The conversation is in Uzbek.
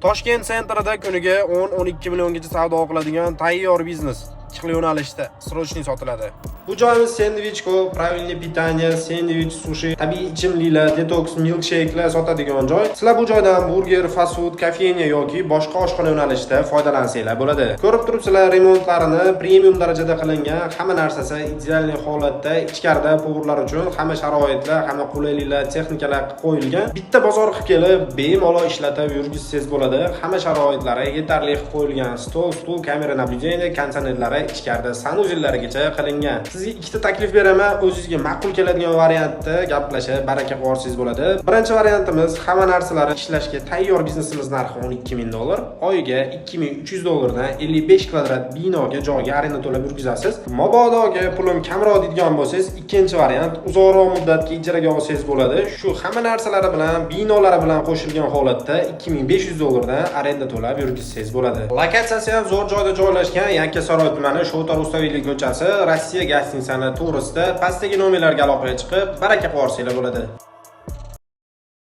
Toshkent sentrida kuniga 10-12 milliongacha savdo qiladigan tayyor biznes ikkili yo'nalishda srochniy sotiladi. Bu joyimiz sendvichko, правильное питание, sendvich, sushi, tabiiy ichimliklar, detox milkshake'lar sotadigan joy. Sizlar bu joydan burger, fast food, kafenya yoki boshqa oshxona yo'nalishida foydalansanglar bo'ladi. Ko'rib turibsizlar, remontlarini premium darajada qilingan, hamma narsasi ideal holatda, ichkarida povurlar uchun hamma sharoitlar, hamma qulayliklar, texnikalar qo'yilgan. Bitta bozor qilib kelib, bemalol ishlatib yurgizsangiz bo'ladi. Hamma sharoitlari yetarli qilib qo'yilgan. Stol, stul, kamera naблюдения, konditsionerlari ichkarida sanuzellarigacha qilingan. Sizga ikkita taklif beraman, o'zingizga ma'qul keladigan variantda gaplashib, baraka qilsangiz bo'ladi. Birinchi variantimiz hamma narsalarni ishlashga tayyor biznesimiz narxi $12,000, oyiga $2,300 dan 55 kvadrat binoga joyga arenda to'lab yurgizasiz. Mabodoga pulim kamroq deydigan bo'lsangiz, ikkinchi variant uzoqroq muddatga ijaraga olsangiz bo'ladi. Shu hamma narsalari bilan, binolari bilan qo'shilgan holatda $2,500 dan arenda to'lab yurgizsangiz bo'ladi. Lokatsiyasi ham zo'r joyda joylashgan, Yakkasaroy tumani, Sho'tar Ustaviylik ko'chasi, Rossiya gastitsasi to'g'risida pastdagi nomerlarga aloqaga chiqib, baraka qo'rsanglar bo'ladi.